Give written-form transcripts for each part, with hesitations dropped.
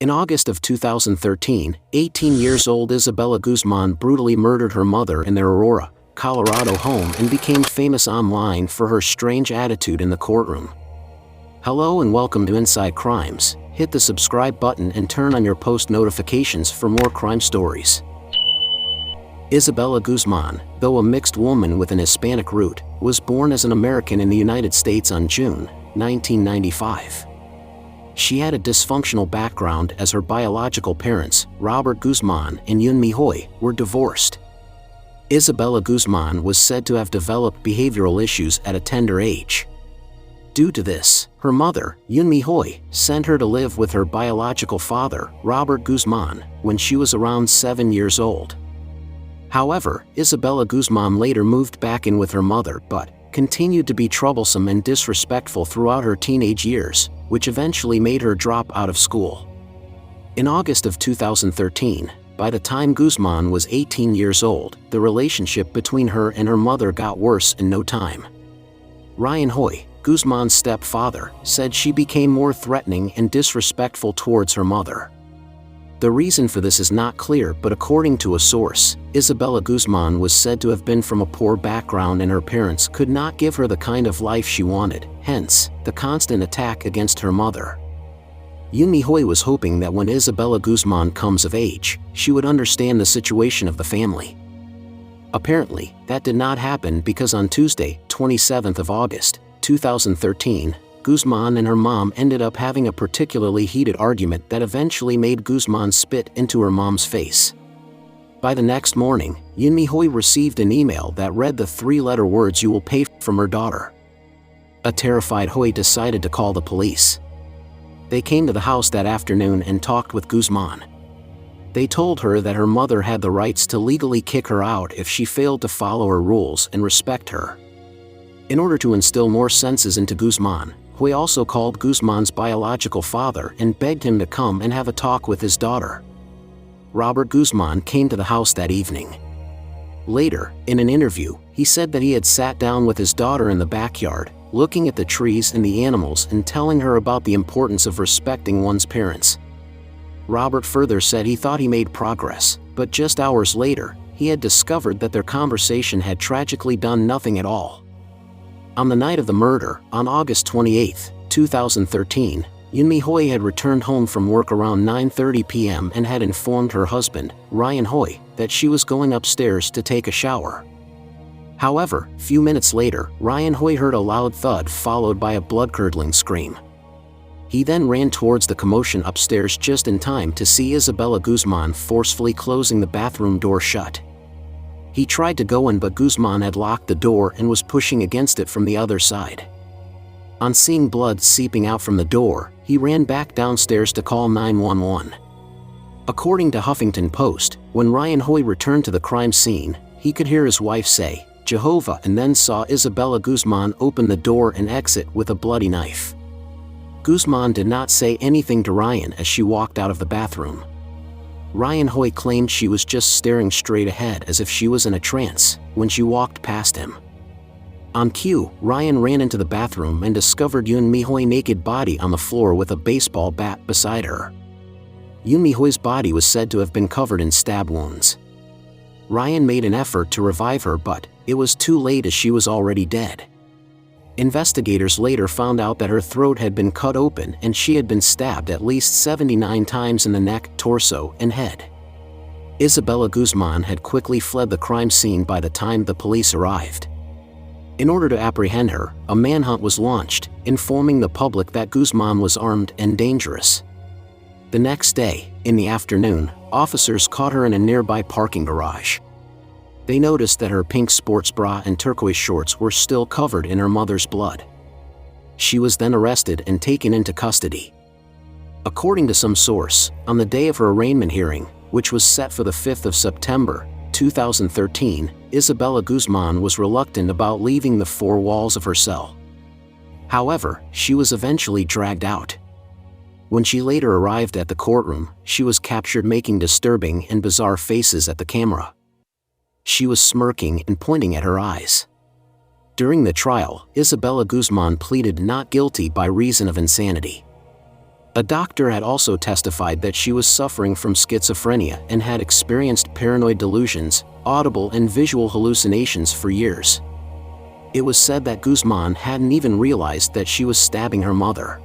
In August of 2013, 18-years-old Isabella Guzman brutally murdered her mother in their Aurora, Colorado home and became famous online for her strange attitude in the courtroom. Hello and welcome to Inside Crimes. Hit the subscribe button and turn on your post notifications for more crime stories. Isabella Guzman, though a mixed woman with an Hispanic root, was born as an American in the United States on June 1995. She had a dysfunctional background as her biological parents, Robert Guzman and Yun Hoy, were divorced. Isabella Guzman was said to have developed behavioral issues at a tender age. Due to this, her mother, Yun Hoy, sent her to live with her biological father, Robert Guzman, when she was around 7 years old. However, Isabella Guzman later moved back in with her mother but continued to be troublesome and disrespectful throughout her teenage years, which eventually made her drop out of school. In August of 2013, by the time Guzman was 18 years old, the relationship between her and her mother got worse in no time. Ryan Hoy, Guzman's stepfather, said she became more threatening and disrespectful towards her mother. The reason for this is not clear, but according to a source, Isabella Guzman was said to have been from a poor background and her parents could not give her the kind of life she wanted, hence, the constant attack against her mother. Yun Hoy was hoping that when Isabella Guzman comes of age, she would understand the situation of the family. Apparently, that did not happen because on Tuesday, 27th of August, 2013, Guzman and her mom ended up having a particularly heated argument that eventually made Guzman spit into her mom's face. By the next morning, Yun Hoy received an email that read the three-letter words "You will pay" from her daughter. A terrified Hoy decided to call the police. They came to the house that afternoon and talked with Guzman. They told her that her mother had the rights to legally kick her out if she failed to follow her rules and respect her. In order to instill more senses into Guzman, Hoy also called Guzman's biological father and begged him to come and have a talk with his daughter. Robert Guzman came to the house that evening. Later, in an interview, he said that he had sat down with his daughter in the backyard, looking at the trees and the animals and telling her about the importance of respecting one's parents. Robert further said he thought he made progress, but just hours later, he had discovered that their conversation had tragically done nothing at all. On the night of the murder, on August 28, 2013, Yun Hoy had returned home from work around 9:30 p.m. and had informed her husband, Ryan Hoy, that she was going upstairs to take a shower. However, few minutes later, Ryan Hoy heard a loud thud followed by a blood-curdling scream. He then ran towards the commotion upstairs just in time to see Isabella Guzman forcefully closing the bathroom door shut. He tried to go in, but Guzman had locked the door and was pushing against it from the other side. On seeing blood seeping out from the door, he ran back downstairs to call 911. According to Huffington Post, when Ryan Hoy returned to the crime scene, he could hear his wife say, "Jehovah," and then saw Isabella Guzman open the door and exit with a bloody knife. Guzman did not say anything to Ryan as she walked out of the bathroom. Ryan Hoy claimed she was just staring straight ahead as if she was in a trance when she walked past him. On cue, Ryan ran into the bathroom and discovered Yun Hoy's naked body on the floor with a baseball bat beside her. Yun Hoy's body was said to have been covered in stab wounds. Ryan made an effort to revive her, but it was too late as she was already dead. Investigators later found out that her throat had been cut open and she had been stabbed at least 79 times in the neck, torso, and head. Isabella Guzman had quickly fled the crime scene by the time the police arrived. In order to apprehend her, a manhunt was launched, informing the public that Guzman was armed and dangerous. The next day, in the afternoon, officers caught her in a nearby parking garage. They noticed that her pink sports bra and turquoise shorts were still covered in her mother's blood. She was then arrested and taken into custody. According to some source, on the day of her arraignment hearing, which was set for the 5th of September, 2013, Isabella Guzman was reluctant about leaving the four walls of her cell. However, she was eventually dragged out. When she later arrived at the courtroom, she was captured making disturbing and bizarre faces at the camera. She was smirking and pointing at her eyes. During the trial, Isabella Guzman pleaded not guilty by reason of insanity. A doctor had also testified that she was suffering from schizophrenia and had experienced paranoid delusions, audible and visual hallucinations for years. It was said that Guzman hadn't even realized that she was stabbing her mother.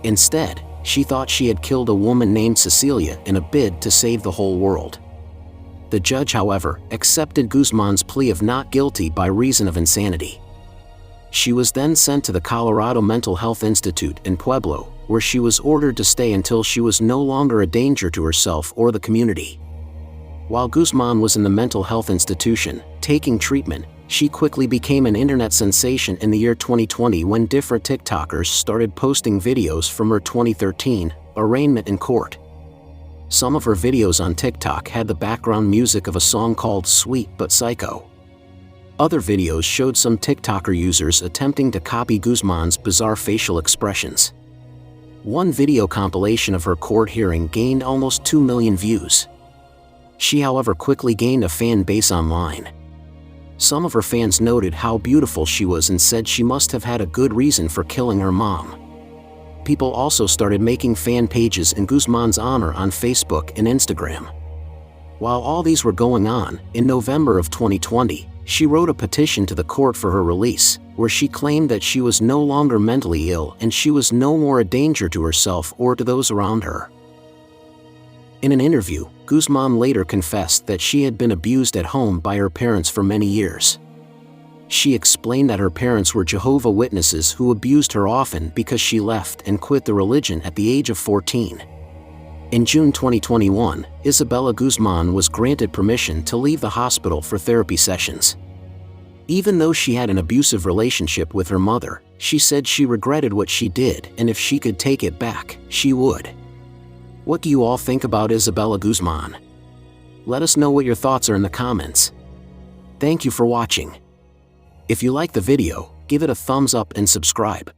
Instead, she thought she had killed a woman named Cecilia in a bid to save the whole world. The judge, however, accepted Guzman's plea of not guilty by reason of insanity. She was then sent to the Colorado Mental Health Institute in Pueblo, where she was ordered to stay until she was no longer a danger to herself or the community. While Guzman was in the mental health institution, taking treatment, she quickly became an internet sensation in the year 2020 when different TikTokers started posting videos from her 2013 arraignment in court. Some of her videos on TikTok had the background music of a song called Sweet But Psycho. Other videos showed some TikToker users attempting to copy Guzman's bizarre facial expressions. One video compilation of her court hearing gained almost 2 million views. She, however, quickly gained a fan base online. Some of her fans noted how beautiful she was and said she must have had a good reason for killing her mom. People also started making fan pages in Guzman's honor on Facebook and Instagram. While all these were going on, in November of 2020, she wrote a petition to the court for her release, where she claimed that she was no longer mentally ill and she was no more a danger to herself or to those around her. In an interview, Guzman later confessed that she had been abused at home by her parents for many years. She explained that her parents were Jehovah's Witnesses who abused her often because she left and quit the religion at the age of 14. In June 2021, Isabella Guzman was granted permission to leave the hospital for therapy sessions. Even though she had an abusive relationship with her mother, she said she regretted what she did and if she could take it back, she would. What do you all think about Isabella Guzman? Let us know what your thoughts are in the comments. Thank you for watching. If you like the video, give it a thumbs up and subscribe.